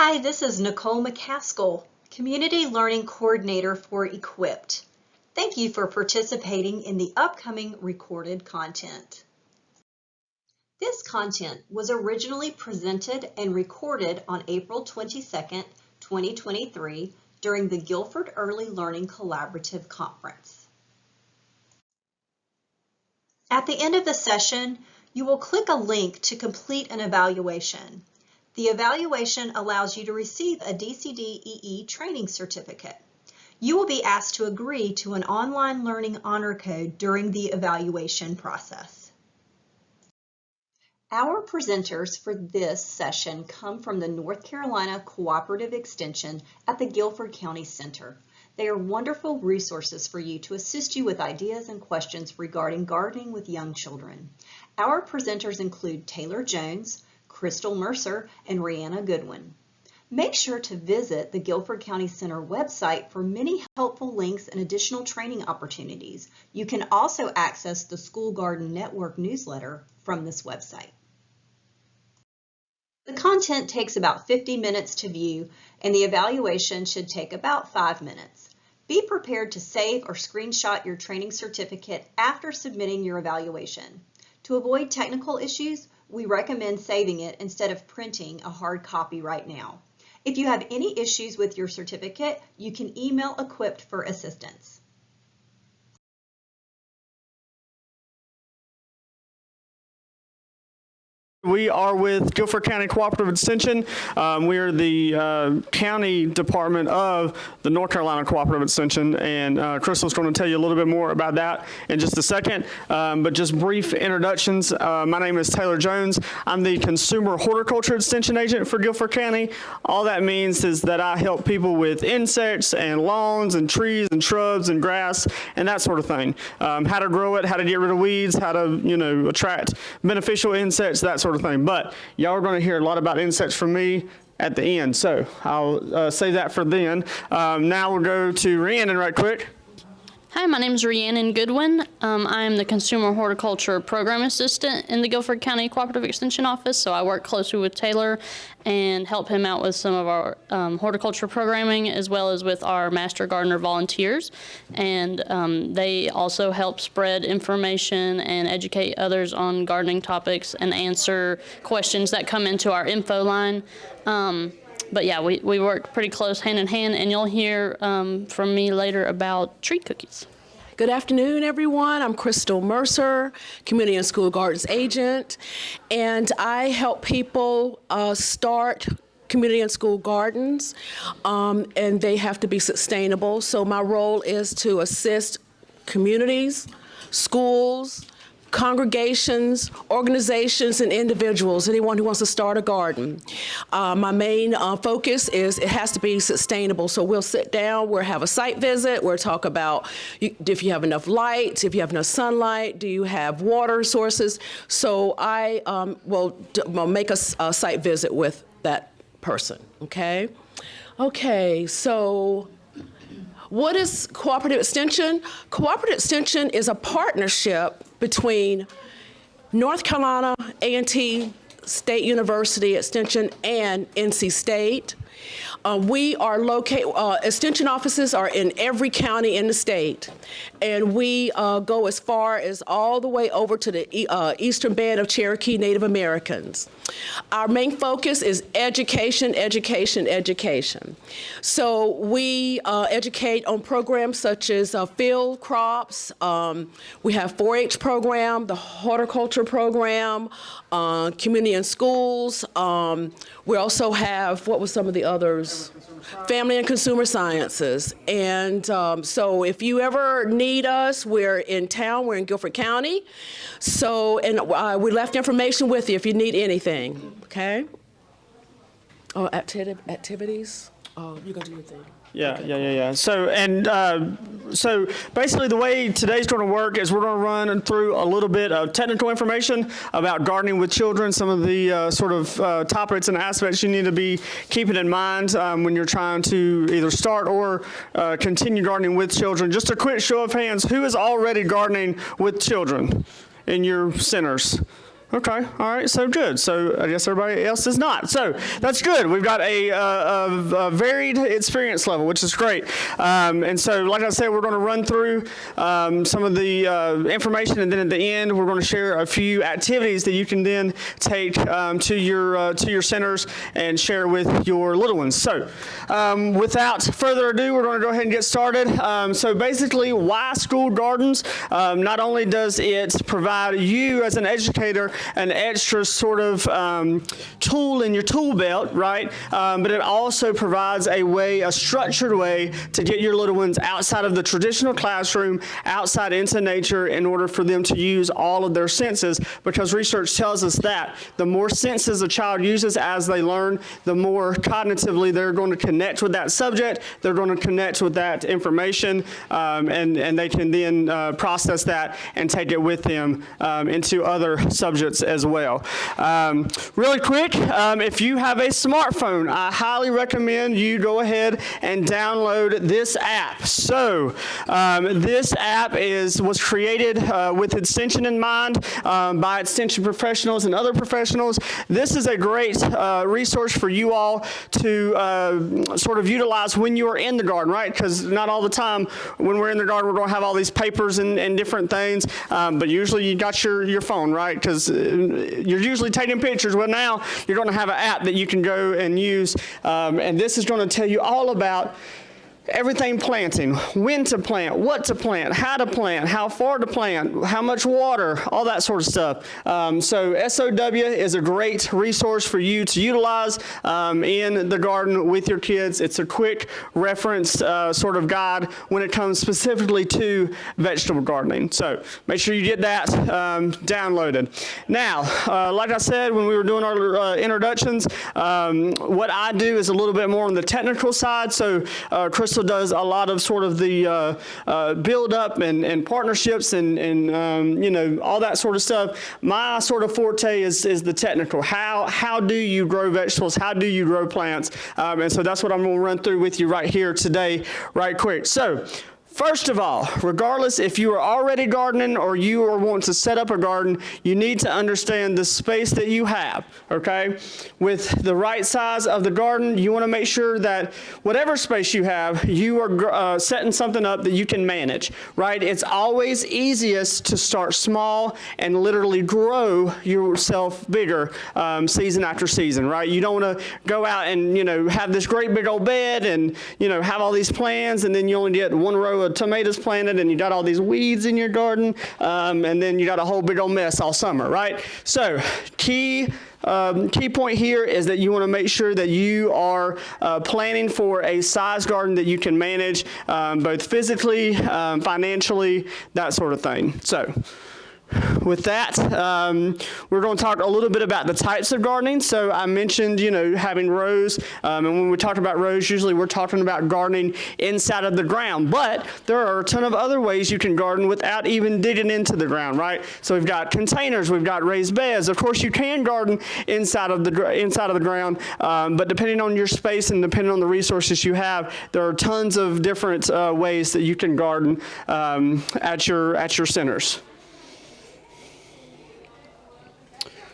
Hi, this is Nicole McCaskill, Community Learning Coordinator for Equipped. Thank you for participating in the upcoming recorded content. This content was originally presented and recorded on April 22nd, 2023 during the Guilford Early Learning Collaborative Conference. At the end of the session, you will click a link to complete an evaluation. The evaluation allows you to receive a DCD-EE training certificate. You will be asked to agree to an online learning honor code during the evaluation process. Our presenters for this session come from the North Carolina Cooperative Extension at the Guilford County Center. They are wonderful resources for you to assist you with ideas and questions regarding gardening with young children. Our presenters include Taylor Jones, Crystal Mercer, and Rihanna Goodwin. Make sure to visit the Guilford County Center website for many helpful links and additional training opportunities. You can also access the School Garden Network newsletter from this website. The content takes about 50 minutes to view, and the evaluation should take about 5 minutes. Be prepared to save or screenshot your training certificate after submitting your evaluation. To avoid technical issues, we recommend saving it instead of printing a hard copy right now. If you have any issues with your certificate, you can email Equipped for assistance. We are with Guilford County Cooperative Extension. We are the county department of the North Carolina Cooperative Extension, and Crystal's going to tell you a little bit more about that in just a second. But just brief introductions. My name is Taylor Jones. I'm the Consumer Horticulture Extension Agent for Guilford County. All that means is that I help people with insects and lawns and trees and shrubs and grass and that sort of thing. How to grow it, how to get rid of weeds, how to attract beneficial insects, that sort of thing. But y'all are going to hear a lot about insects from me at the end, so I'll save that for then. Now we'll go to Rhiannon right quick. Hi, my name is Rhiannon Goodwin. I am the Consumer Horticulture Program Assistant in the Guilford County Cooperative Extension Office, so I work closely with Taylor and help him out with some of our horticulture programming as well as with our Master Gardener volunteers. And they also help spread information and educate others on gardening topics and answer questions that come into our info line. But yeah, we work pretty close hand in hand, and you'll hear from me later about tree cookies. Good afternoon, everyone. I'm Crystal Mercer, Community and School Gardens Agent, and I help people start community and school gardens, and they have to be sustainable. So my role is to assist communities, schools, congregations, organizations, and individuals, anyone who wants to start a garden. My main focus is it has to be sustainable. So we'll sit down, we'll have a site visit, we'll talk about if you have enough light, if you have enough sunlight, do you have water sources. So I will make a site visit with that person, okay? Okay, so what is Cooperative Extension? Cooperative Extension is a partnership between North Carolina A&T State University Extension and NC State. We are located, extension offices are in every county in the state, and we go as far as all the way over to the eastern band of Cherokee Native Americans. Our main focus is education, education, education. So we educate on programs such as field crops, we have 4-H program, the horticulture program, community and schools. We also have, what were some of the others? Family and consumer sciences. And so if you ever need us, we're in town, we're in Guilford County. So, and we left information with you if you need anything, okay? Oh, activities? Oh, you're gonna do your thing. Yeah, okay, yeah. So basically the way today's going to work is we're going to run through a little bit of technical information about gardening with children, some of the sort of topics and aspects you need to be keeping in mind when you're trying to either start or continue gardening with children. Just a quick show of hands, who is already gardening with children in your centers? Okay, all right, so good. So I guess everybody else is not. So that's good. We've got a varied experience level, which is great. And so, like I said, we're going to run through some of the information, and then at the end, we're going to share a few activities that you can then take to your centers and share with your little ones. So without further ado, we're going to go ahead and get started. So basically, why school gardens? Not only does it provide you as an educator an extra sort of tool in your tool belt, right? But it also provides a structured way to get your little ones outside of the traditional classroom, outside into nature, in order for them to use all of their senses, because research tells us that the more senses a child uses as they learn, the more cognitively they're going to connect with that subject, they're going to connect with that information, and they can then process that and take it with them into other subjects as well. Really quick, if you have a smartphone, I highly recommend you go ahead and download this app. So this app was created with extension in mind by extension professionals and other professionals. This is a great resource for you all to sort of utilize when you are in the garden, right? Because not all the time when we're in the garden we're going to have all these papers and different things, but usually you got your phone, right? Because you're usually taking pictures. Well, now you're going to have an app that you can go and use, and this is going to tell you all about everything planting, when to plant, what to plant, how far to plant, how much water, all that sort of stuff. So SOW is a great resource for you to utilize in the garden with your kids. It's a quick reference sort of guide when it comes specifically to vegetable gardening. So make sure you get that downloaded. Now, like I said, when we were doing our introductions, what I do is a little bit more on the technical side. So Crystal does a lot of sort of the build up and partnerships and you know, all that sort of stuff. My sort of forte is the technical. How do you grow vegetables? How do you grow plants? And so that's what I'm going to run through with you right here today, right quick. So first of all, regardless if you are already gardening or you are wanting to set up a garden, you need to understand the space that you have, okay? With the right size of the garden, you want to make sure that whatever space you have, you are setting something up that you can manage, right? It's always easiest to start small and literally grow yourself bigger season after season, right? You don't want to go out and, you know, have this great big old bed and, you know, have all these plans, and then you only get one row of tomatoes planted and you got all these weeds in your garden, and then you got a whole big old mess all summer, right? So key point here is that you want to make sure that you are planning for a size garden that you can manage both physically, financially, that sort of thing. So with that, we're going to talk a little bit about the types of gardening. So I mentioned, you know, having rows, and when we talk about rows, usually we're talking about gardening inside of the ground. But there are a ton of other ways you can garden without even digging into the ground, right? So we've got containers, we've got raised beds. Of course, you can garden inside of the ground, but depending on your space and depending on the resources you have, there are tons of different ways that you can garden at your centers.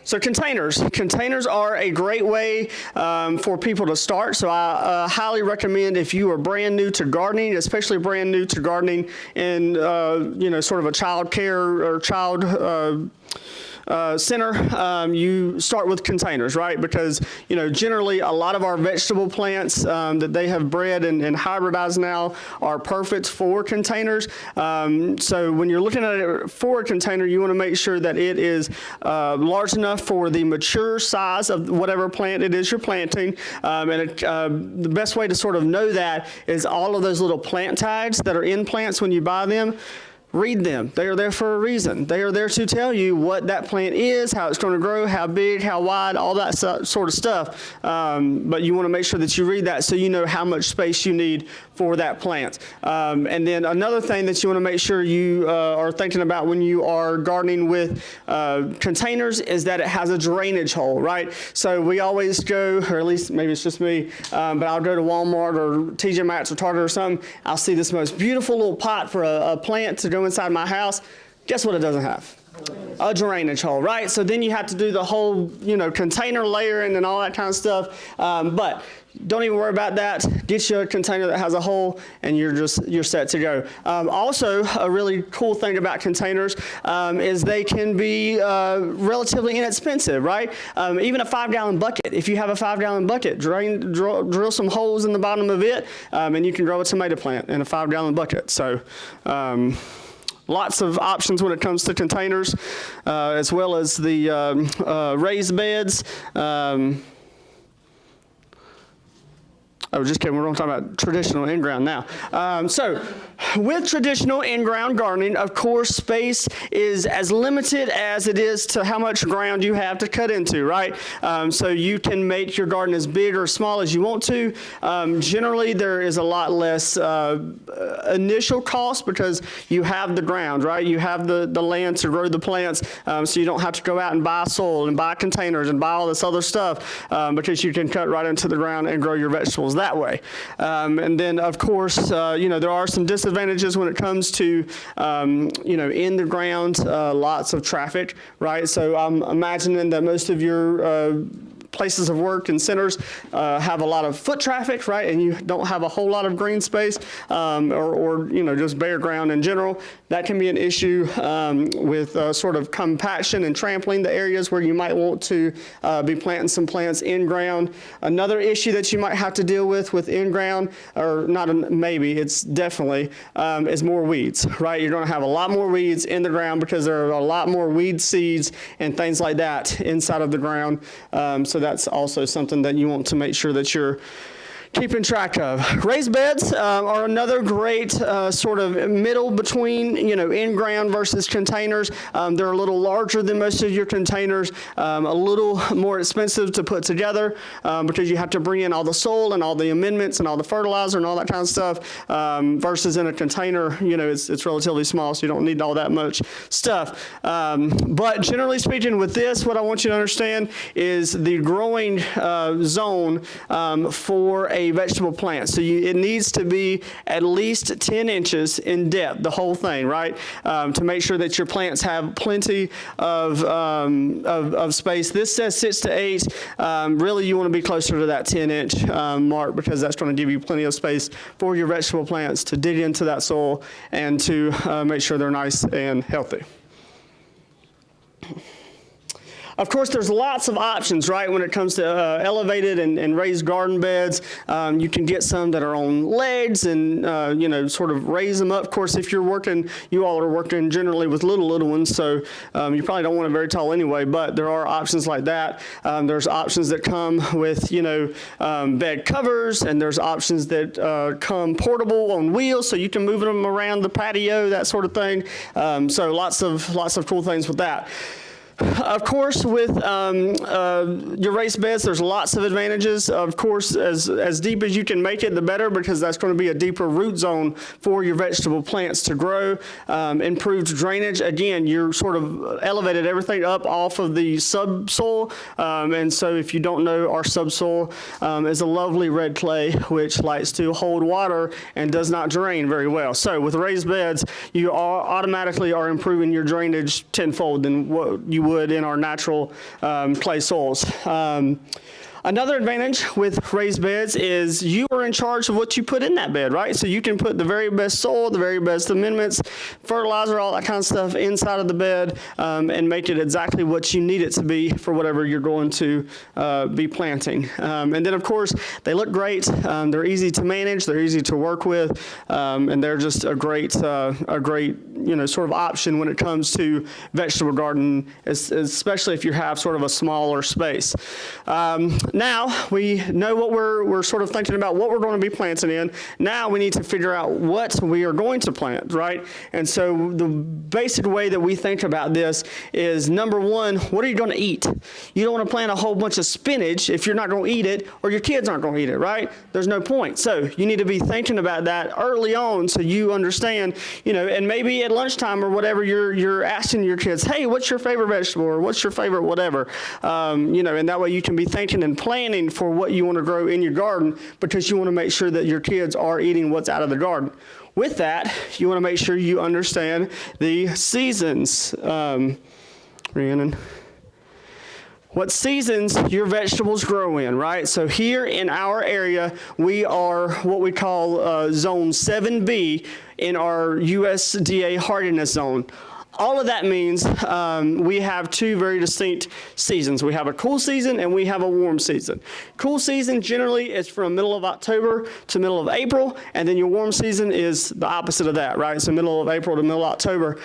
So containers are a great way for people to start. So I highly recommend, if you are brand new to gardening, especially brand new to gardening in you know, sort of a child care or child center, you start with containers, right? Because, you know, generally a lot of our vegetable plants that they have bred and hybridized now are perfect for containers. So when you're looking at it for a container, you want to make sure that it is large enough for the mature size of whatever plant it is you're planting. The best way to sort of know that is all of those little plant tags that are in plants when you buy them. Read them. They are there for a reason. They are there to tell you what that plant is, how it's going to grow, how big, how wide, all that sort of stuff. But you want to make sure that you read that so you know how much space you need for that plant. And then another thing that you want to make sure you are thinking about when you are gardening with containers is that it has a drainage hole, right? So we always go, or at least maybe it's just me, but I'll go to Walmart or TJ Maxx or Target or something. I'll see this most beautiful little pot for a plant to go inside my house. Guess what it doesn't have? A drainage hole, right? So then you have to do the whole, container layering and all that kind of stuff. But don't even worry about that. Get you a container that has a hole, and you're set to go. Also, a really cool thing about containers is they can be relatively inexpensive, right? Even a 5-gallon bucket. If you have a 5-gallon bucket, drill some holes in the bottom of it, and you can grow a tomato plant in a 5-gallon bucket. So. Lots of options when it comes to containers, as well as the raised beds. Oh, just kidding. We're going to talk about traditional in-ground now. So with traditional in-ground gardening, of course, space is as limited as it is to how much ground you have to cut into, right? So you can make your garden as big or small as you want to. Generally, there is a lot less initial cost because you have the ground, right? You have the land to grow the plants, so you don't have to go out and buy soil and buy containers and buy all this other stuff because you can cut right into the ground and grow your vegetables that way. And then, of course, there are some disadvantages when it comes to, in the ground, lots of traffic, right? So I'm imagining that most of your places of work and centers have a lot of foot traffic, right? And you don't have a whole lot of green space or just bare ground in general. That can be an issue with sort of compaction and trampling the areas where you might want to be planting some plants in ground. Another issue that you might have to deal with in ground, or not maybe, it's definitely, is more weeds, right? You're going to have a lot more weeds in the ground because there are a lot more weed seeds and things like that inside of the ground. So that's also something that you want to make sure that you're keeping track of. Raised beds are another great sort of middle between, in-ground versus containers. They're a little larger than most of your containers, a little more expensive to put together because you have to bring in all the soil and all the amendments and all the fertilizer and all that kind of stuff versus in a container, it's relatively small, so you don't need all that much stuff. But generally speaking with this, what I want you to understand is the growing zone for a vegetable plant. So it needs to be at least 10 inches in depth, the whole thing, right? To make sure that your plants have plenty of space. This says 6 to 8. Really, you want to be closer to that 10-inch mark because that's going to give you plenty of space for your vegetable plants to dig into that soil and to make sure they're nice and healthy. Of course, there's lots of options, right, when it comes to elevated and raised garden beds. You can get some that are on legs and, sort of raise them up. Of course, if you all are working generally with little ones, so you probably don't want it very tall anyway, but there are options like that. There's options that come with, bed covers, and there's options that come portable on wheels, so you can move them around the patio, that sort of thing. So lots of cool things with that. Of course, with your raised beds, there's lots of advantages. Of course, as deep as you can make it, the better, because that's going to be a deeper root zone for your vegetable plants to grow. Improved drainage. Again, you're sort of elevated everything up off of the subsoil. And so if you don't know, our subsoil is a lovely red clay, which likes to hold water and does not drain very well. So with raised beds, you automatically are improving your drainage tenfold than what you would in our natural clay soils. Another advantage with raised beds is you are in charge of what you put in that bed, right? So you can put the very best soil, the very best amendments, fertilizer, all that kind of stuff inside of the bed and make it exactly what you need it to be for whatever you're going to be planting. And then, of course, they look great. They're easy to manage. They're easy to work with. And they're just a great sort of option when it comes to vegetable garden, especially if you have sort of a smaller space. Now we know what we're sort of thinking about what we're going to be planting in. Now we need to figure out what we are going to plant, right? And so the basic way that we think about this is, number one, what are you going to eat? You don't want to plant a whole bunch of spinach if you're not going to eat it, or your kids aren't going to eat it, right? There's no point. So you need to be thinking about that early on so you understand, and maybe at lunchtime or whatever, you're asking your kids, hey, what's your favorite vegetable, or what's your favorite whatever, and that way you can be thinking and planning for what you want to grow in your garden, because you want to make sure that your kids are eating what's out of the garden. With that, you want to make sure you understand the seasons. Rhiannon, what seasons your vegetables grow in, right? So here in our area, we are what we call Zone 7B in our USDA hardiness zone. All of that means we have two very distinct seasons. We have a cool season and we have a warm season. Cool season generally is from middle of October to middle of April, and then your warm season is the opposite of that, right? So middle of April to middle of October.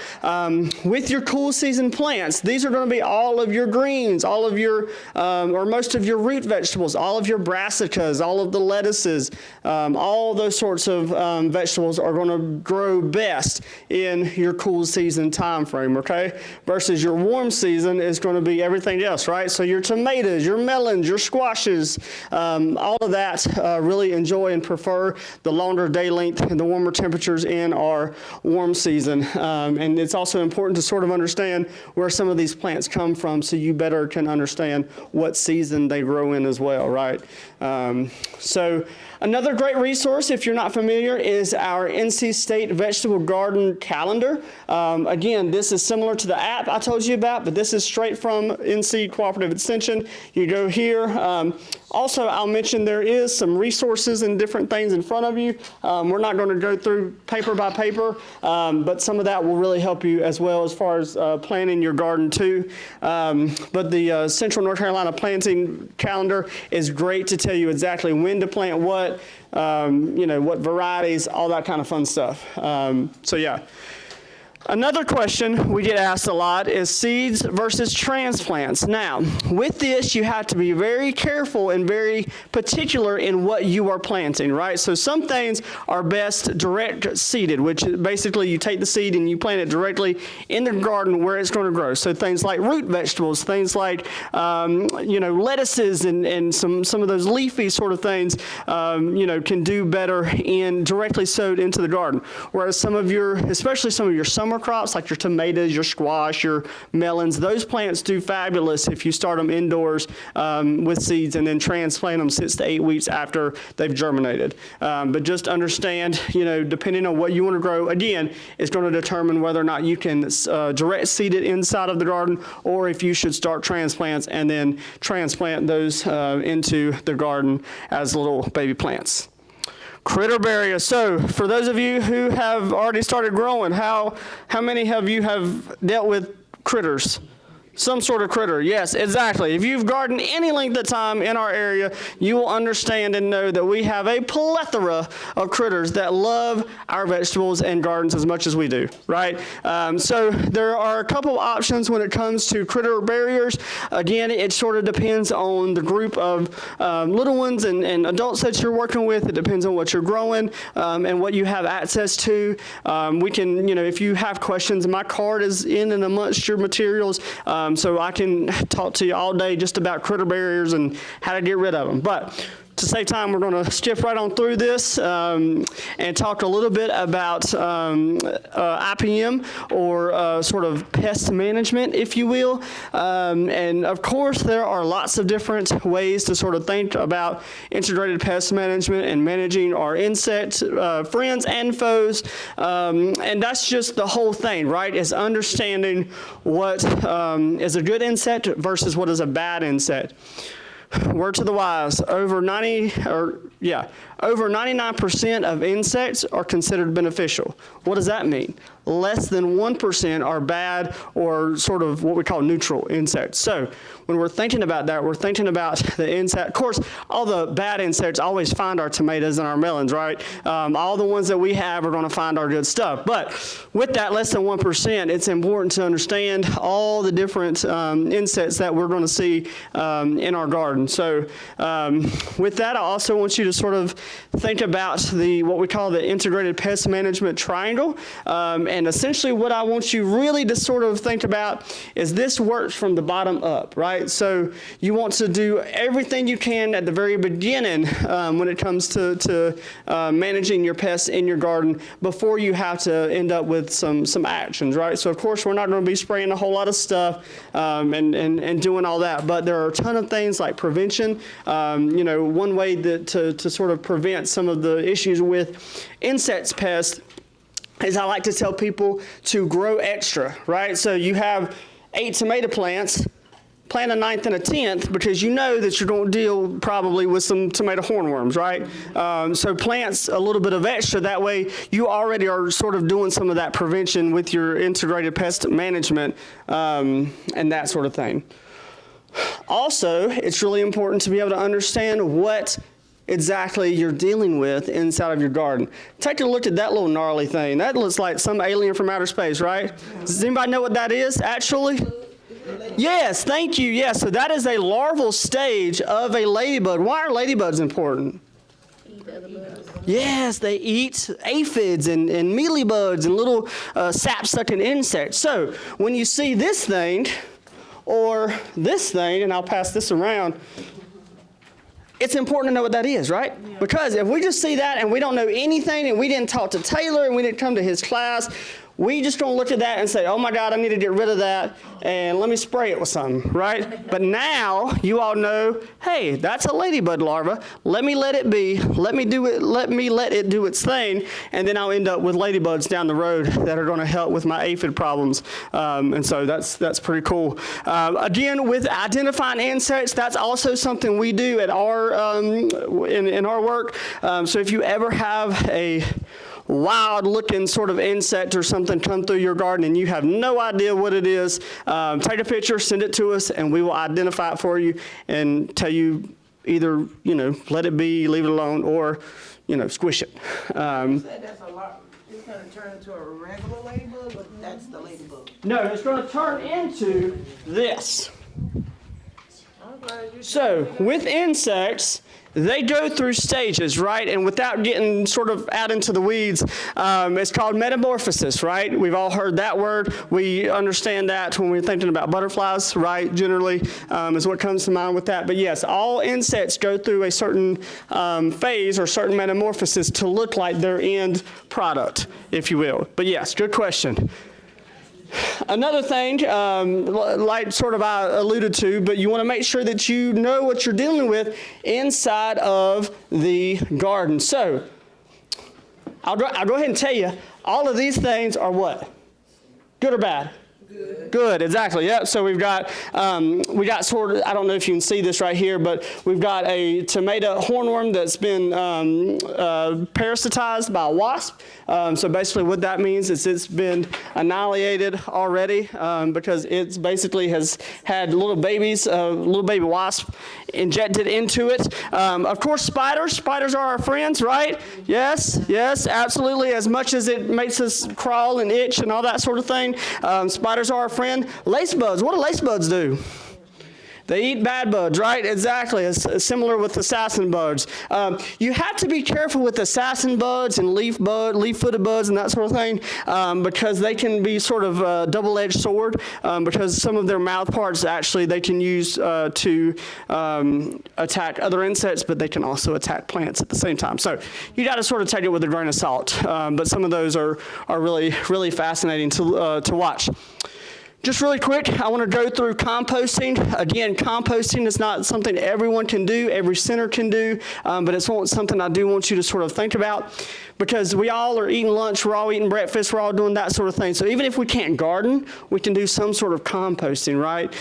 With your cool season plants, these are going to be all of your greens, all of your, or most of your root vegetables, all of your brassicas, all of the lettuces, all those sorts of vegetables are going to grow best in your cool season time frame, okay? Versus your warm season is going to be everything else, right? So your tomatoes, your melons, your squashes, all of that really enjoy and prefer the longer day length and the warmer temperatures in our warm season. And it's also important to sort of understand where some of these plants come from, so you better can understand what season they grow in as well, right? So another great resource, if you're not familiar, is our NC State Vegetable Garden Calendar. Again, this is similar to the app I told you about, but this is straight from NC Cooperative Extension. You go here. Also, I'll mention there is some resources and different things in front of you. We're not going to go through paper by paper, but some of that will really help you as well as far as planning your garden too. But the Central North Carolina Planting Calendar is great to tell you exactly when to plant what, what varieties, all that kind of fun stuff. So yeah. Another question we get asked a lot is seeds versus transplants. Now, with this, you have to be very careful and very particular in what you are planting, right? So some things are best direct seeded, which basically you take the seed and you plant it directly in the garden where it's going to grow. So things like root vegetables, things like, lettuces and some of those leafy sort of things, can do better in directly sowed into the garden. Whereas especially some of your summer crops like your tomatoes, your squash, your melons, those plants do fabulous if you start them indoors with seeds and then transplant them 6 to 8 weeks after they've germinated. But just understand, depending on what you want to grow, again, it's going to determine whether or not you can direct seed it inside of the garden, or if you should start transplants and then transplant those into the garden as little baby plants. Critter barrier. So for those of you who have already started growing, how many of you have dealt with critters? Some sort of critter, yes, exactly. If you've gardened any length of time in our area, you will understand and know that we have a plethora of critters that love our vegetables and gardens as much as we do, right? So there are a couple options when it comes to critter barriers. Again, it sort of depends on the group of little ones and adults that you're working with. It depends on what you're growing and what you have access to. We can, if you have questions, my card is in and amongst your materials. So I can talk to you all day just about critter barriers and how to get rid of them. But to save time, we're going to skip right on through this and talk a little bit about IPM, or sort of pest management, if you will. And of course, there are lots of different ways to sort of think about integrated pest management and managing our insect friends and foes. And that's just the whole thing, right? Is understanding what is a good insect versus what is a bad insect. Word to the wise, over 99% of insects are considered beneficial. What does that mean? Less than 1% are bad, or sort of what we call neutral insects. So when we're thinking about that, we're thinking about the insect. Of course, all the bad insects always find our tomatoes and our melons, right? All the ones that we have are going to find our good stuff. But with that less than 1%, it's important to understand all the different insects that we're going to see in our garden. So with that, I also want you to sort of think about what we call the integrated pest management triangle. And essentially what I want you really to sort of think about is this works from the bottom up, right? So you want to do everything you can at the very beginning when it comes to managing your pests in your garden before you have to end up with some actions, right? So of course we're not going to be spraying a whole lot of stuff and doing all that, but there are a ton of things like prevention. One way to sort of prevent some of the issues with insects pests is I like to tell people to grow extra, right? So you have 8 tomato plants, plant a 9th and a 10th because you know that you're going to deal probably with some tomato hornworms, right? So plants a little bit of extra. That way you already are sort of doing some of that prevention with your integrated pest management and that sort of thing. Also, it's really important to be able to understand what exactly you're dealing with inside of your garden. Take a look at that little gnarly thing. That looks like some alien from outer space, right? Does anybody know what that is, actually? Yes, thank you. Yes, so that is a larval stage of a ladybug. Why are ladybugs important? Yes, they eat aphids and mealybugs and little sap-sucking insects. So when you see this thing or this thing, and I'll pass this around, it's important to know what that is, right? Yeah. Because if we just see that and we don't know anything and we didn't talk to Taylor and we didn't come to his class, we just gonna look at that and say, oh my God, I need to get rid of that and let me spray it with something, right? But now you all know, hey, that's a ladybug larva. Let me let it be. Let me let it do its thing, and then I'll end up with ladybugs down the road that are gonna help with my aphid problems. And so that's pretty cool. Again, with identifying insects, that's also something we do at our in our work. So if you ever have a wild looking sort of insect or something come through your garden and you have no idea what it is, take a picture, send it to us, and we will identify it for you and tell you either, let it be, leave it alone, or, squish it. That's a lot. It's going to turn into a regular ladybug, but that's the ladybug. No, it's going to turn into this. So with insects, they go through stages, right? And without getting sort of out into the weeds, it's called metamorphosis, right? We've all heard that word. We understand that when we're thinking about butterflies, right? Generally is what comes to mind with that. But yes, all insects go through a certain phase or certain metamorphosis to look like their end product, if you will. But yes, good question. Another thing, like sort of I alluded to, but you want to make sure that you know what you're dealing with inside of the garden. So I'll go ahead and tell you, all of these things are what? Good or bad? Good, exactly. Yep. So we got sort of, I don't know if you can see this right here, but we've got a tomato hornworm that's been parasitized by a wasp. So basically what that means is it's been annihilated already because it basically has had little baby wasp injected into it. Of course, spiders are our friends, right? Yes, absolutely. As much as it makes us crawl and itch and all that sort of thing, spiders are our friend. Lace bugs, what do lace bugs do? They eat bad bugs, right? Exactly. It's similar with assassin bugs. You have to be careful with assassin bugs and leaf-footed bugs and that sort of thing because they can be sort of a double-edged sword because some of their mouth parts actually they can use to attack other insects, but they can also attack plants at the same time. So you got to sort of take it with a grain of salt. But some of those are really, really fascinating to watch. Just really quick, I want to go through composting. Again, composting is not something everyone can do, every center can do, but it's something I do want you to sort of think about because we all are eating lunch, we're all eating breakfast, we're all doing that sort of thing. So even if we can't garden, we can do some sort of composting, right?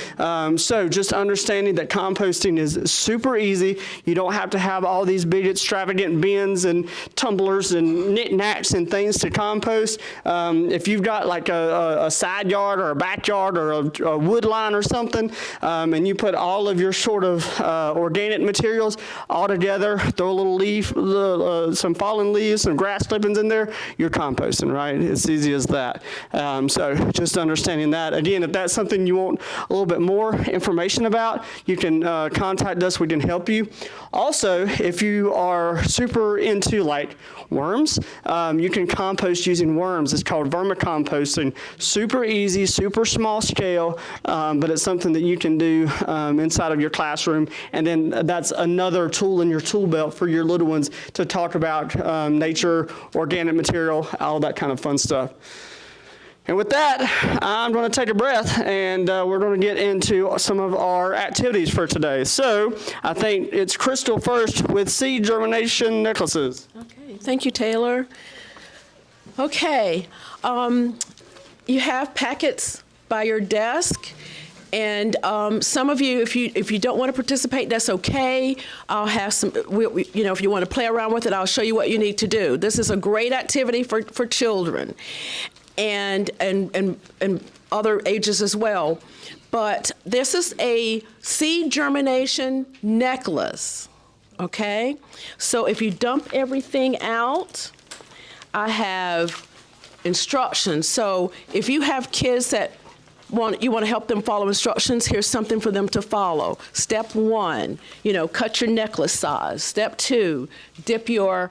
So just understanding that composting is super easy. You don't have to have all these big extravagant bins and tumblers and knickknacks and things to compost. If you've got like a side yard or a backyard backyard or a wood line or something, and you put all of your sort of organic materials all together, throw a little leaf, some fallen leaves, some grass clippings in there, you're composting, right? It's easy as that. So just understanding that. Again, if that's something you want a little bit more information about, you can contact us. We can help you. Also, if you are super into like worms, you can compost using worms. It's called vermicomposting. Super easy, super small scale, but it's something that you can do inside of your classroom. And then that's another tool in your tool belt for your little ones to talk about nature, organic material, all that kind of fun stuff. And with that, I'm going to take a breath, and we're going to get into some of our activities for today. So I think it's Crystal first with seed germination necklaces. Okay, thank you, Taylor. Okay, you have packets by your desk. And some of you, if you don't want to participate, that's okay. I'll have some, if you want to play around with it, I'll show you what you need to do. This is a great activity for children and other ages as well. But this is a seed germination necklace, okay? So if you dump everything out, I have instructions. So if you have kids that you want to help them follow instructions, here's something for them to follow. Step 1, cut your necklace size. Step 2, dip your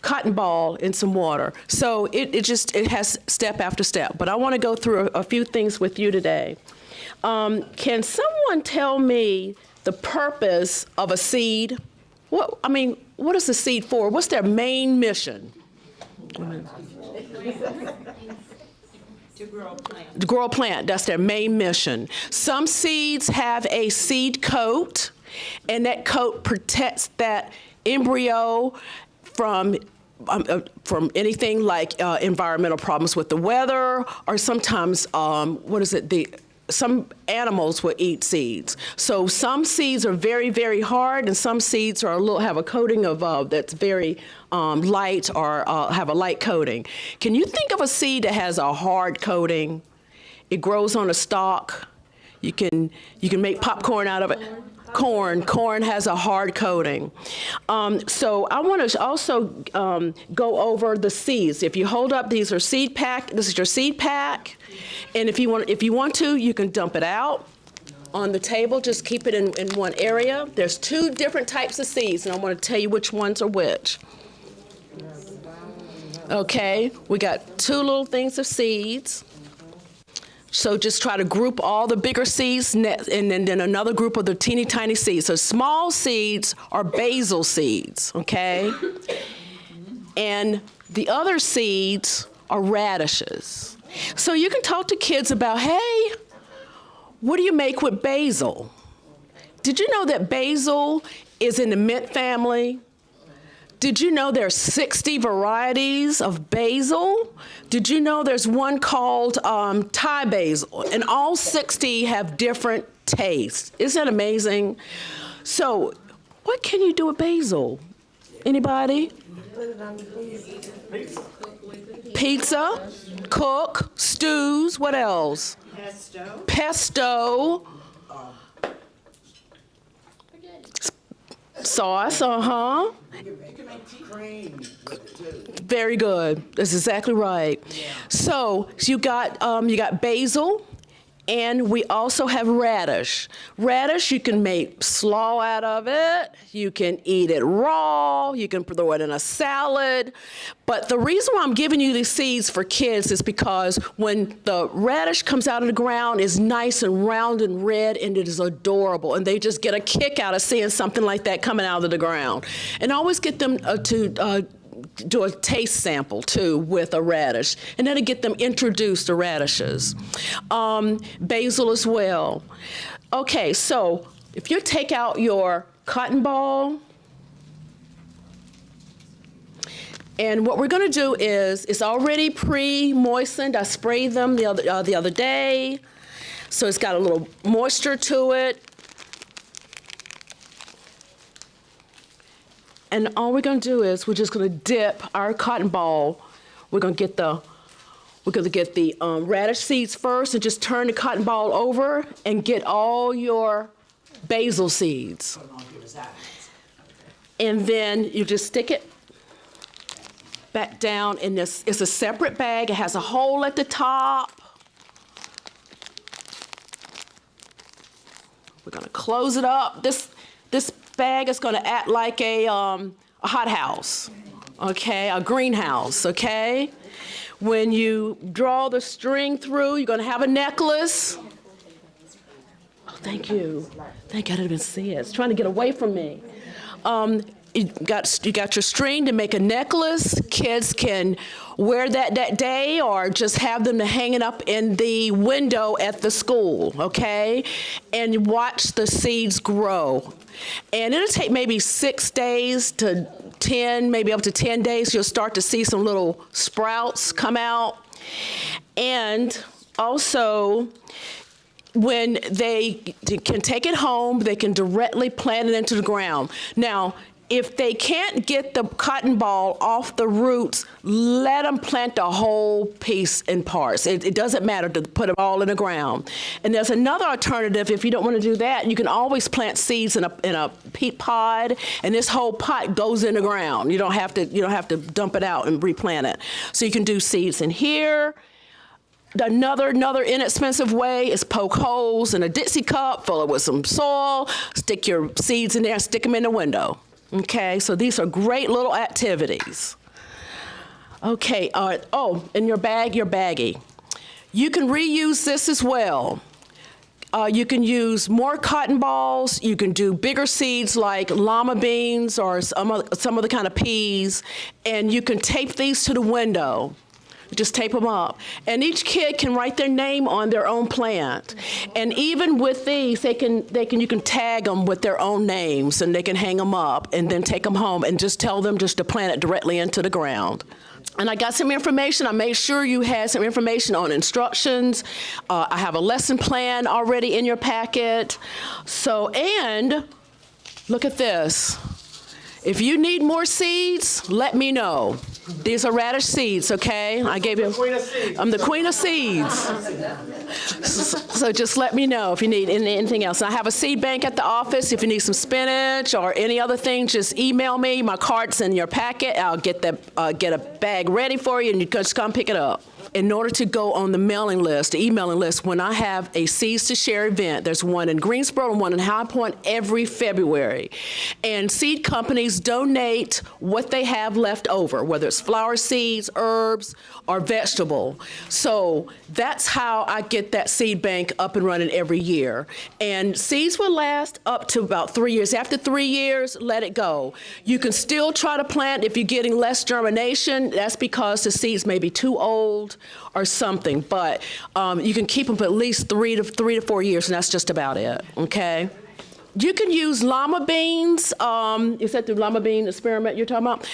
cotton ball in some water. So it has step after step. But I want to go through a few things with you today. Can someone tell me the purpose of a seed? What is the seed for? What's their main mission? To grow a plant, that's their main mission. Some seeds have a seed coat, and that coat protects that embryo from anything like environmental problems with the weather, or sometimes, some animals will eat seeds. So some seeds are very, very hard, and some seeds have a coating of that's very light or have a light coating. Can you think of a seed that has a hard coating? It grows on a stalk. You can make popcorn out of it. Corn has a hard coating. So I want to also go over the seeds. If you hold up, these are seed pack. This is your seed pack, and if you want to, you can dump it out on the table. Just keep it in one area. There's 2 different types of seeds, and I want to tell you which ones are which. Okay, we got 2 little things of seeds. So just try to group all the bigger seeds and then another group of the teeny tiny seeds. So small seeds are basil seeds, okay? And the other seeds are radishes. So you can talk to kids about, hey, what do you make with basil? Did you know that basil is in the mint family? Did you know there's 60 varieties of basil? Did you know there's one called Thai basil? And all 60 have different tastes. Isn't that amazing? So what can you do with basil? Anybody? Pizza, cook, stews, what else? Pesto. Sauce, You can make cream too. Very good. That's exactly right. Yeah. So you got basil, and we also have radish. Radish, you can make slaw out of it. You can eat it raw. You can throw it in a salad. But the reason why I'm giving you these seeds for kids is because when the radish comes out of the ground, it's nice and round and red, and it is adorable. And they just get a kick out of seeing something like that coming out of the ground. And always get them to do a taste sample too with a radish, and then to get them introduced to radishes. Basil as well. Okay, so if you take out your cotton ball, and what we're going to do is, it's already pre-moistened. I sprayed them the other day, so it's got a little moisture to it. And all we're going to do is we're just going to dip our cotton ball. We're going to get the We're going to get the radish seeds first and just turn the cotton ball over and get all your basil seeds. And then you just stick it back down in this. It's a separate bag. It has a hole at the top. We're going to close it up. This bag is going to act like a hothouse, okay, a greenhouse, okay? When you draw the string through, you're going to have a necklace. Oh, thank you. Thank God I didn't see it. It's trying to get away from me. You got your string to make a necklace. Kids can wear that day or just have them to hang it up in the window at the school, okay? And watch the seeds grow. And it'll take maybe 6 days to 10, maybe up to 10 days, you'll start to see some little sprouts come out. And also, when they can take it home, they can directly plant it into the ground. Now, if they can't get the cotton ball off the roots, let them plant the whole piece in parts. It doesn't matter to put it all in the ground. And there's another alternative. If you don't want to do that, you can always plant seeds in a peat pod, and this whole pot goes in the ground. You don't have to dump it out and replant it. So you can do seeds in here. Another inexpensive way is poke holes in a Dixie cup, fill it with some soil, stick your seeds in there, stick them in the window. Okay, so these are great little activities. Okay, in your baggie. You can reuse this as well. You can use more cotton balls. You can do bigger seeds like lima beans or some other kind of peas, and you can tape these to the window. Just tape them up. And each kid can write their name on their own plant. And even with these, you can tag them with their own names, and they can hang them up and then take them home and just tell them just to plant it directly into the ground. And I got some information. I made sure you had some information on instructions. I have a lesson plan already in your packet. So, and look at this. If you need more seeds, let me know. These are radish seeds, okay? I gave you. I'm the queen of seeds. So just let me know if you need anything else. I have a seed bank at the office. If you need some spinach or any other thing, just email me. My card's in your packet. I'll get a bag ready for you, and you can just come pick it up. In order to go on the emailing list, when I have a Seeds to Share event, there's one in Greensboro and one in High Point every February. And seed companies donate what they have left over, whether it's flower seeds, herbs, or vegetable. So that's how I get that seed bank up and running every year. And seeds will last up to about 3 years. After 3 years, let it go. You can still try to plant if you're getting less germination. That's because the seeds may be too old or something, but you can keep them for at least 3 to 4 years, and that's just about it, okay? You can use lima beans. Is that the lima bean experiment you're talking about?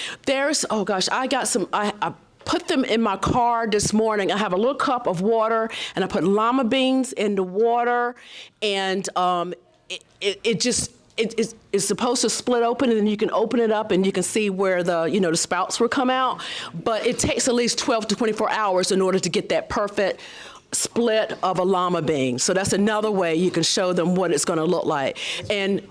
I put them in my car this morning. I have a little cup of water, and I put lima beans in the water, and it's supposed to split open, and then you can open it up and you can see where the sprouts will come out. But it takes at least 12 to 24 hours in order to get that perfect split of a lima bean. So that's another way you can show them what it's going to look like. And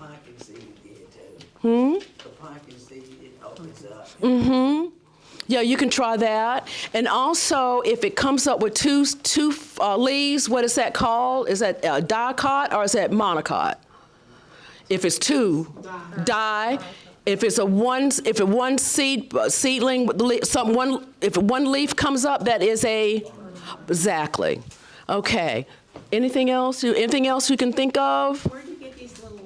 yeah, you can try that. And also, if it comes up with two leaves, what is that called? Is that dicot or is that monocot? If it's two, die. If it's one seedling, if one leaf comes up, that is exactly. Okay. Anything else? Anything else you can think of? Where do you get these little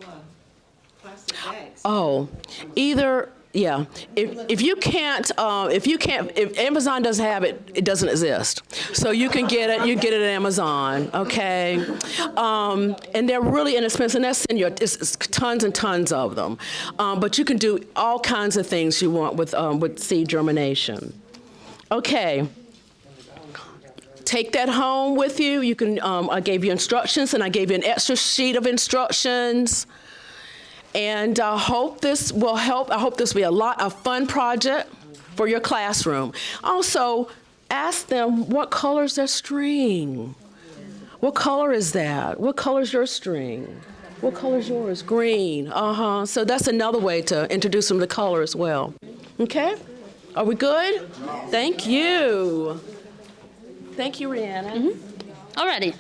plastic bags? Oh, either. Yeah, if Amazon doesn't have it, it doesn't exist. So you can get it, you get it at Amazon, okay? And they're really inexpensive, and it's tons and tons of them. But you can do all kinds of things you want with seed germination. Okay. Take that home with you. You can, I gave you instructions, and I gave you an extra sheet of instructions. And I hope this will help. I hope this will be a fun project for your classroom. Also, ask them what color's their string. What color is that? What color's your string? What color's yours? Green. So that's another way to introduce them to color as well. Okay? Are we good? Thank you. Thank you, Rihanna. Alrighty.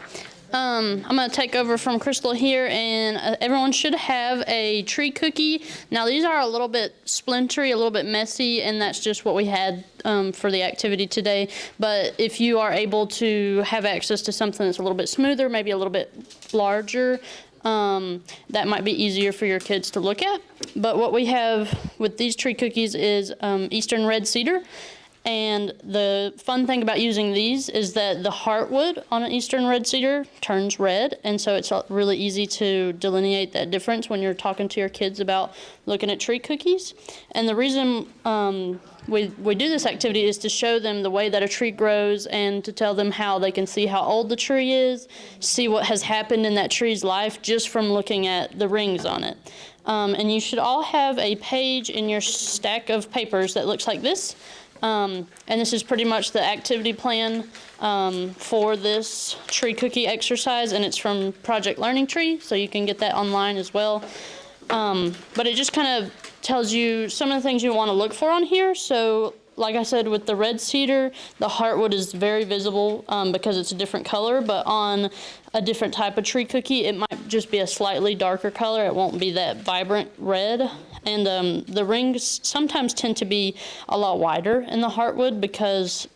I'm going to take over from Crystal here, and everyone should have a tree cookie. Now, these are a little bit splintery, a little bit messy, and that's just what we had for the activity today. But if you are able to have access to something that's a little bit smoother, maybe a little bit larger, that might be easier for your kids to look at. But what we have with these tree cookies is Eastern red cedar. And the fun thing about using these is that the heartwood on an Eastern red cedar turns red, and so it's really easy to delineate that difference when you're talking to your kids about looking at tree cookies. And the reason we do this activity is to show them the way that a tree grows and to tell them how they can see how old the tree is, see what has happened in that tree's life just from looking at the rings on it. And you should all have a page in your stack of papers that looks like this. And this is pretty much the activity plan for this tree cookie exercise, and it's from Project Learning Tree, so you can get that online as well. But it just kind of tells you some of the things you want to look for on here. So like I said, with the red cedar, the heartwood is very visible because it's a different color, but on a different type of tree cookie, it might just be a slightly darker color. It won't be that vibrant red. And the rings sometimes tend to be a lot wider in the heartwood because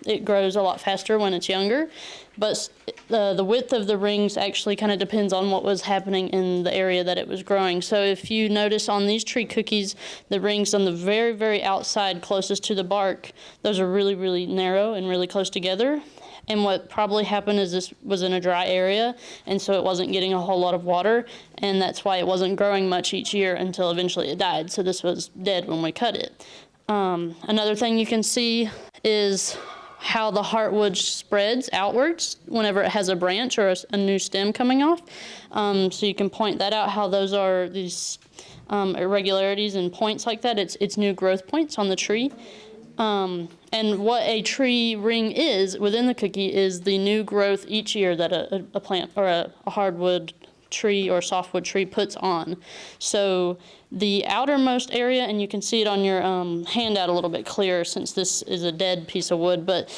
it grows a lot faster when it's younger. But the width of the rings actually kind of depends on what was happening in the area that it was growing. So if you notice on these tree cookies, the rings on the very, very outside closest to the bark, those are really, really narrow and really close together. And what probably happened is this was in a dry area, and so it wasn't getting a whole lot of water, and that's why it wasn't growing much each year until eventually it died. So this was dead when we cut it. Another thing you can see is how the heartwood spreads outwards whenever it has a branch or a new stem coming off. So you can point that out, how those are these irregularities and points like that. It's new growth points on the tree. And what a tree ring is within the cookie is the new growth each year that a plant or a hardwood tree or softwood tree puts on. So the outermost area, and you can see it on your handout a little bit clearer since this is a dead piece of wood, but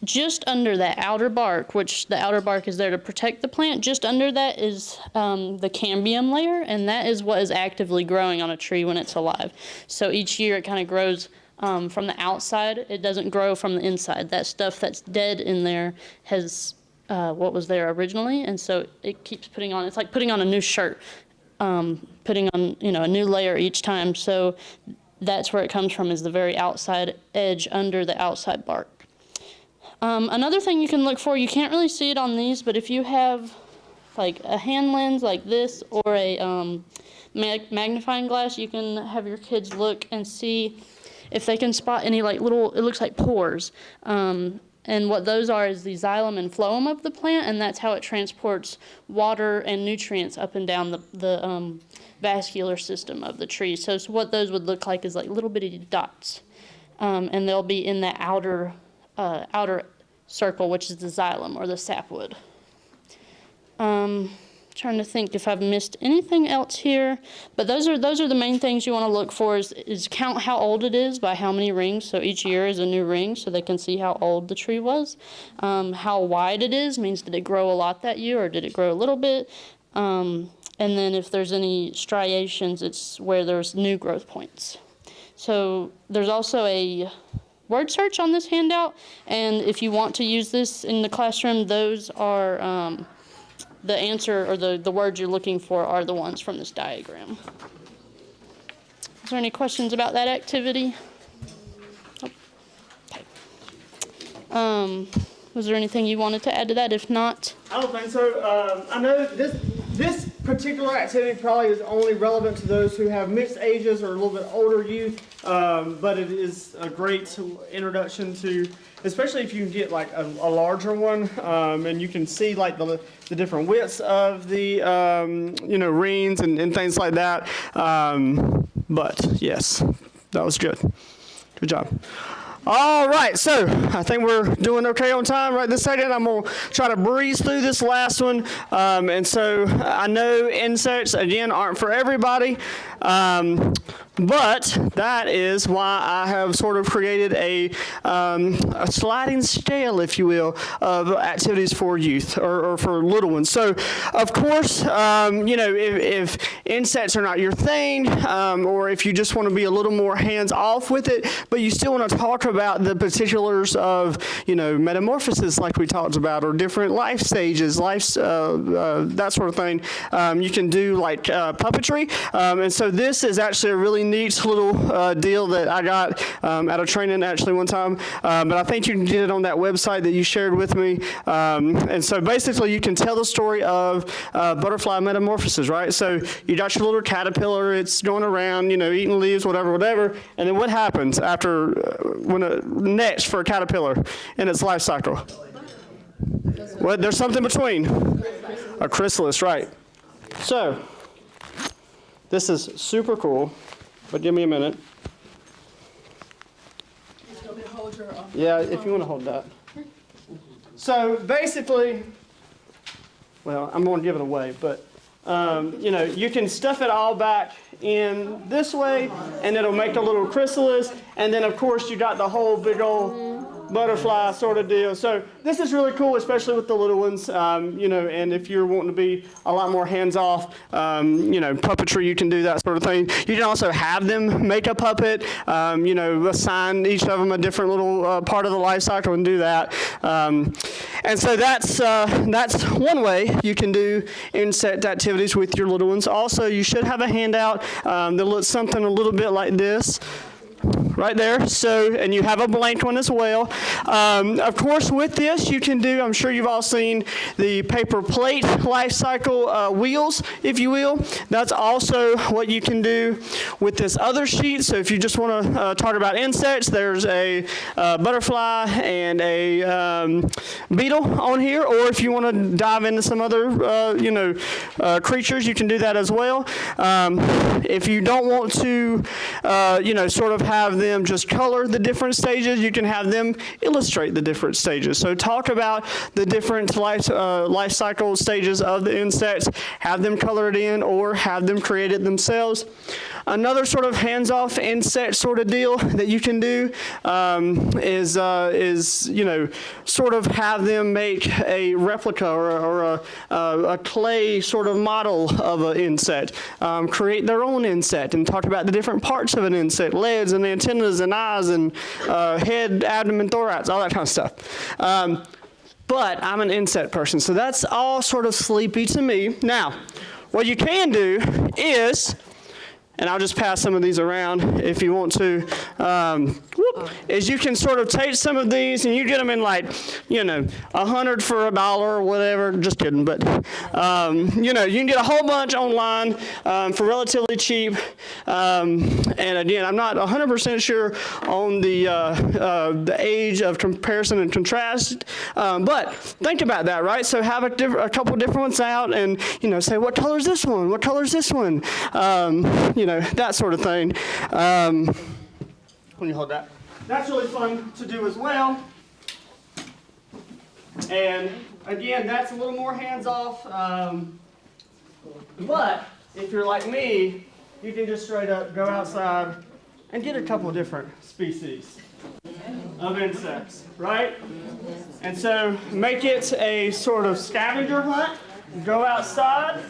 just under that outer bark, which the outer bark is there to protect the plant, just under that is the cambium layer, and that is what is actively growing on a tree when it's alive. So each year it kind of grows from the outside. It doesn't grow from the inside. That stuff that's dead in there has what was there originally, and so it keeps putting on. It's like putting on a new shirt, putting on a new layer each time. So that's where it comes from, is the very outside edge under the outside bark. Another thing you can look for, you can't really see it on these, but if you have like a hand lens like this or a magnifying glass, you can have your kids look and see if they can spot any like little, it looks like pores. And what those are is the xylem and phloem of the plant, and that's how it transports water and nutrients up and down the vascular system of the tree. So what those would look like is like little bitty dots. And they'll be in the outer circle, which is the xylem or the sapwood. Trying to think if I've missed anything else here, but those are the main things you want to look for is count how old it is by how many rings. So each year is a new ring, so they can see how old the tree was. How wide it is means did it grow a lot that year or did it grow a little bit? And then if there's any striations, it's where there's new growth points. So there's also a word search on this handout, and if you want to use this in the classroom, those are the answer or the words you're looking for are the ones from this diagram. Is there any questions about that activity? Okay. Was there anything you wanted to add to that? If not, I don't think so. I know this particular activity probably is only relevant to those who have mixed ages or a little bit older youth, but it is a great introduction to, especially if you can get like a larger one, and you can see like the different widths of the rings and things like that. But yes, that was good. Good job. All right, so I think we're doing okay on time right this second. I'm going to try to breeze through this last one. And so I know insects, again, aren't for everybody. But that is why I have sort of created a sliding scale, if you will, of activities for youth or for little ones. So, of course, you know, if insects are not your thing, or if you just want to be a little more hands-off with it, but you still want to talk about the particulars of, you know, metamorphosis like we talked about, or different life stages, that sort of thing, you can do like puppetry. And so this is actually a really neat little deal that I got at a training actually one time, but I think you can get it on that website that you shared with me. And so basically you can tell the story of butterfly metamorphosis, right? So you got your little caterpillar, it's going around, you know, eating leaves, whatever, and then what happens after, next for a caterpillar in its life cycle? Well, there's something between. A chrysalis, right. So, this is super cool, but give me a minute. Yeah, if you want to hold that. So basically, well, I'm going to give it away, but you know, you can stuff it all back in this way, and it'll make a little chrysalis, and then of course you got the whole big old butterfly sort of deal. So this is really cool, especially with the little ones, you know, and if you're wanting to be a lot more hands-off, you know, puppetry, you can do that sort of thing. You can also have them make a puppet, you know, assign each of them a different little part of the life cycle and do that. And so that's one way you can do insect activities with your little ones. Also, you should have a handout that looks something a little bit like this. Right there, so, and you have a blank one as well. Of course, with this, you can do, I'm sure you've all seen the paper plate life cycle wheels, if you will. That's also what you can do with this other sheet. So if you just want to talk about insects, there's a butterfly and a beetle on here, or if you want to dive into some other, you know, creatures, you can do that as well. If you don't want to, you know, sort of have them just color the different stages, you can have them illustrate the different stages. So talk about the different life cycle stages of the insects, have them color it in, or have them create it themselves. Another sort of hands-off insect sort of deal that you can do is you know, sort of have them make a replica or a clay sort of model of an insect, create their own insect, and talk about the different parts of an insect, legs and antennas and eyes and head, abdomen, thorax, all that kind of stuff. But I'm an insect person, so that's all sort of sleepy to me. Now, what you can do is, and I'll just pass some of these around if you want to, is you can sort of take some of these and you get them in like, you know, 100 for $1 or whatever, just kidding, but, you know, you can get a whole bunch online for relatively cheap, and again, I'm not 100% sure on the age of comparison and contrast, but think about that, right? So have a couple different ones out and, you know, say, what color is this one? What color is this one? You know, that sort of thing. When you hold that. That's really fun to do as well. And again, that's a little more hands-off. But if you're like me, you can just straight up go outside and get a couple of different species of insects, right? And so make it a sort of scavenger hunt. Go outside.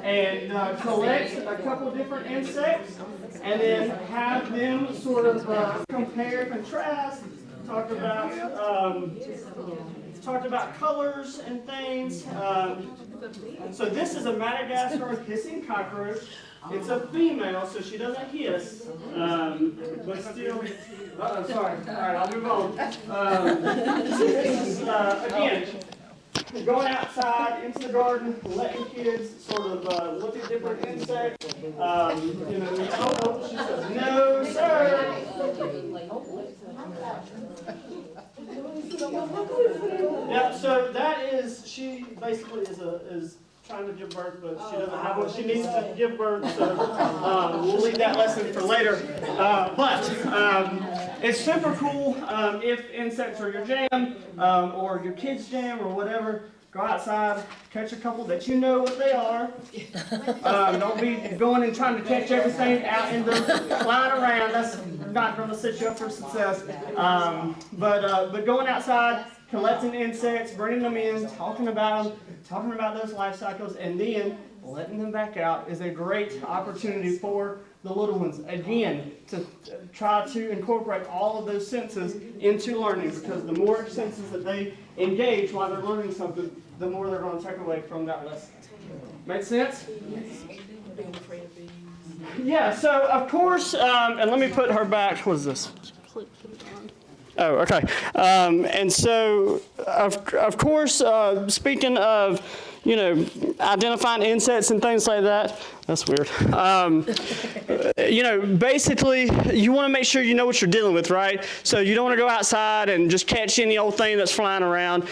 And collect a couple different insects, and then have them sort of compare, contrast, talk about colors and things. So this is a Madagascar hissing cockroach. It's a female, so she doesn't hiss, but still. Sorry. All right, I'll move on. This is again. Going outside into the garden, letting kids sort of look at different insects. You know, oh, she says, no, sir. Yeah, so that is, she basically is trying to give birth, but she doesn't have what she needs to give birth, so we'll leave that lesson for later. it's super cool if insects are your jam or your kids' jam or whatever. Go outside, catch a couple that you know what they are. Don't be going and trying to catch everything out in the flying around. That's not going to set you up for success. But going outside, collecting insects, bringing them in, talking about those life cycles, and then letting them back out is a great opportunity for the little ones, again, to try to incorporate all of those senses into learning, because the more senses that they engage while they're learning something, the more they're going to take away from that lesson. Make sense? Yeah, so of course, and let me put her back. What is this? Oh, okay. And so, of course, speaking of, identifying insects and things like that. That's weird. Basically, you want to make sure you know what you're dealing with, right? So you don't want to go outside and just catch any old thing that's flying around.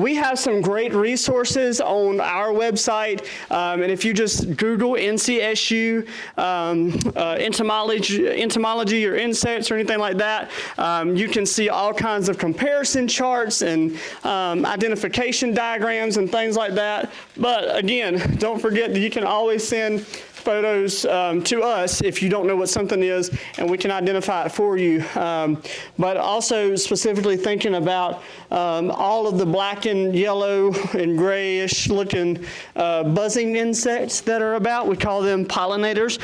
We have some great resources on our website, and if you just Google NCSU entomology or insects or anything like that, you can see all kinds of comparison charts and identification diagrams and things like that. But again, don't forget that you can always send photos to us if you don't know what something is, and we can identify it for you. But also specifically thinking about all of the black and yellow and grayish looking buzzing insects that are about. We call them pollinators.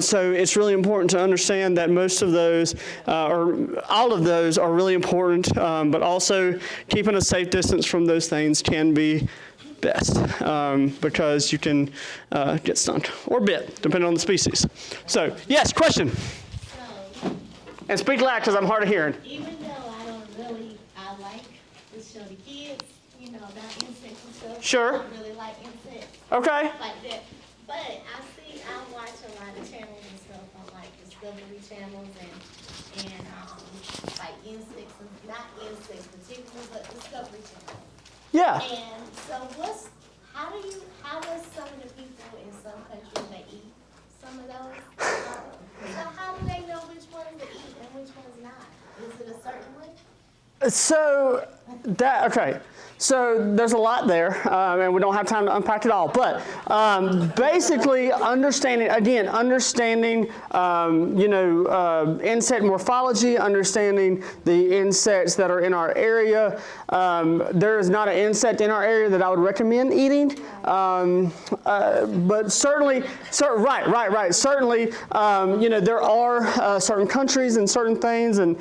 So it's really important to understand that most of those, or all of those, are really important, but also keeping a safe distance from those things can be best, because you can get stung or bit, depending on the species. So, yes, question? And speak loud because I'm hard of hearing. Even though I like to show the kids, about insects and stuff. Sure. I don't really like insects. Okay. Like that. But I watch a lot of channels and stuff on like Discovery channels and like insects, not insects particularly, but Discovery channel. Yeah. And so how does some of the people in some countries they eat some of those? So how do they know which ones to eat and which ones not? Is it a certain way? So So there's a lot there, and we don't have time to unpack it all. But basically, understanding insect morphology, understanding the insects that are in our area. There is not an insect in our area that I would recommend eating, but certainly, right. Certainly, there are certain countries and certain things, and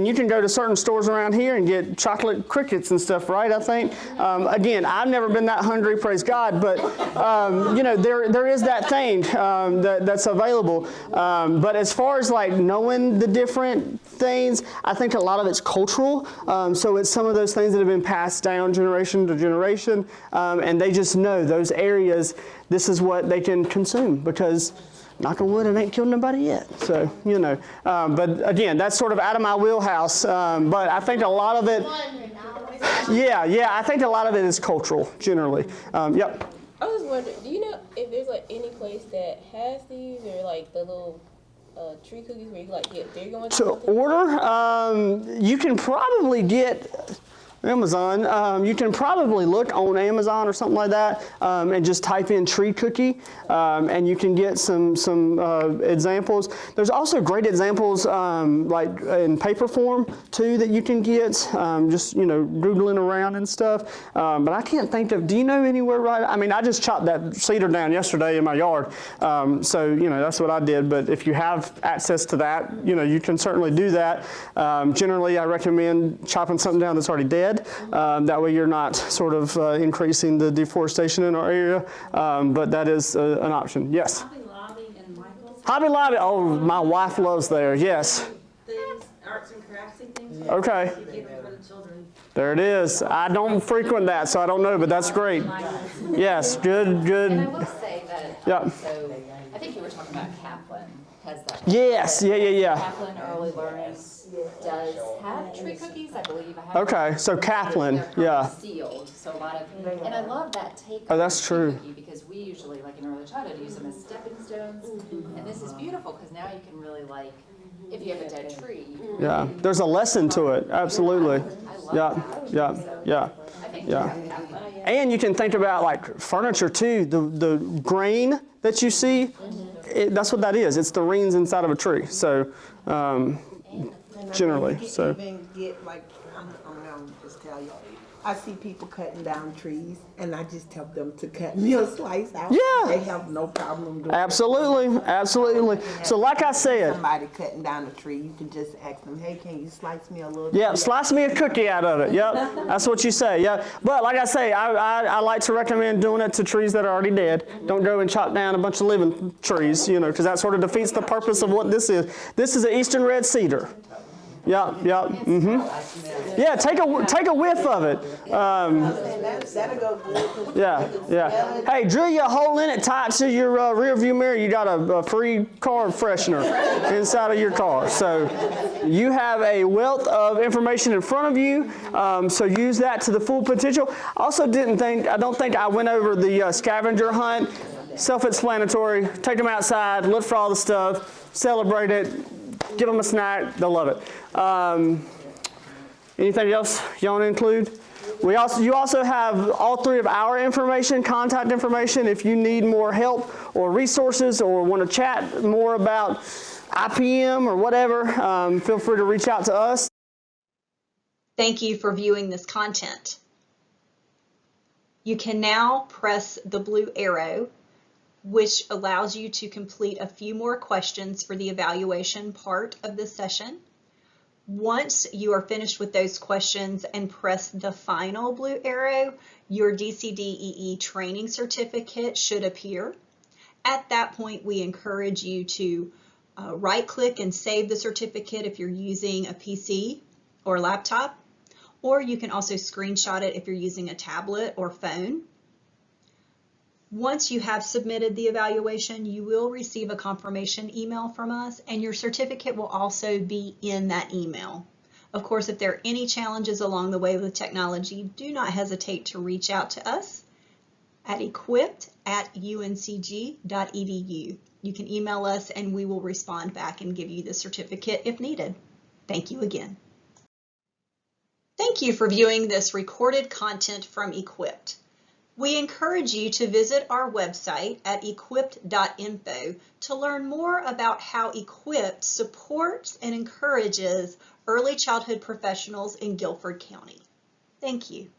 you can go to certain stores around here and get chocolate crickets and stuff, right? I think. Again, I've never been that hungry, praise God, but there is that thing that's available. But as far as like knowing the different things, I think a lot of it's cultural. So it's some of those things that have been passed down generation to generation, and they just know those areas. This is what they can consume because, knock on wood, it ain't killed nobody yet. So, but again, that's sort of out of my wheelhouse. But I think a lot of it, I think a lot of it is cultural, generally. Yep. I was wondering, do you know if there's like any place that has these or like the little tree cookies where you like get bigger ones? To order, you can probably get Amazon. You can probably look on Amazon or something like that and just type in tree cookie, and you can get some examples. There's also great examples like in paper form too that you can get, just Googling around and stuff. But I can't think of, do you know anywhere right? I just chopped that cedar down yesterday in my yard. So that's what I did. But if you have access to that, you can certainly do that. Generally, I recommend chopping something down that's already dead. That way you're not sort of increasing the deforestation in our area, but that is an option. Yes? Hobby Lobby and Michael's. Hobby Lobby, oh, my wife loves there, yes. Things, arts and craftsy things. Okay. You get them for the children. There it is. I don't frequent that, so I don't know, but that's great. Yes, good. And I will say that, Yeah. so I think you were talking about Kaplan has that. Yes, yeah. Kaplan Early Learning does have tree cookies, I believe. I have Okay, so Kaplan, they're probably yeah. sealed, so a lot of, and I love that take. Oh, on that's the tree true. cookie because we usually, like in early childhood, use them as stepping stones. And this is beautiful because now you can really like, if you have a dead tree. You can Yeah, there's a lesson to it, absolutely. I love Yeah, that. yeah. I think Yeah. Kaplan. And you can think about like furniture too. The grain that you see, that's what that is. It's the rings inside of a tree. So generally, You can so. even get like, I'm gonna just tell you, I see people cutting down trees, and I just tell them to cut me a slice out. Yeah. They have no problem doing it. Absolutely, absolutely. So like I said, Somebody cutting down a tree, you can just ask them, hey, can you slice me a little? yeah, slice me a cookie out of it. Yep, that's what you say. Yeah, but like I say, I like to recommend doing it to trees that are already dead. Don't go and chop down a bunch of living trees, you know, because that sort of defeats the purpose of what this is. This is an eastern red cedar. Yep. Yeah, take a whiff of it. That'll go good. Yeah. Hey, drill you a hole in it tight to your rear view mirror. You got a free car freshener inside of your car. So you have a wealth of information in front of you. So use that to the full potential. I don't think I went over the scavenger hunt. Self-explanatory. Take them outside, look for all the stuff, celebrate it, give them a snack. They'll love it. Anything else you want to include? You also have all three of our information, contact information. If you need more help or resources or want to chat more about IPM or whatever, feel free to reach out to us. Thank you for viewing this content. You can now press the blue arrow, which allows you to complete a few more questions for the evaluation part of the session. Once you are finished with those questions and press the final blue arrow, your DCDEE training certificate should appear. At that point, we encourage you to right-click and save the certificate if you're using a PC or laptop, or you can also screenshot it if you're using a tablet or phone. Once you have submitted the evaluation, you will receive a confirmation email from us, and your certificate will also be in that email. Of course, if there are any challenges along the way with technology, do not hesitate to reach out to us at equipped@uncg.edu. You can email us and we will respond back and give you the certificate if needed. Thank you again. Thank you for viewing this recorded content from Equipped. We encourage you to visit our website at equipped.info to learn more about how Equipped supports and encourages early childhood professionals in Guilford County. Thank you.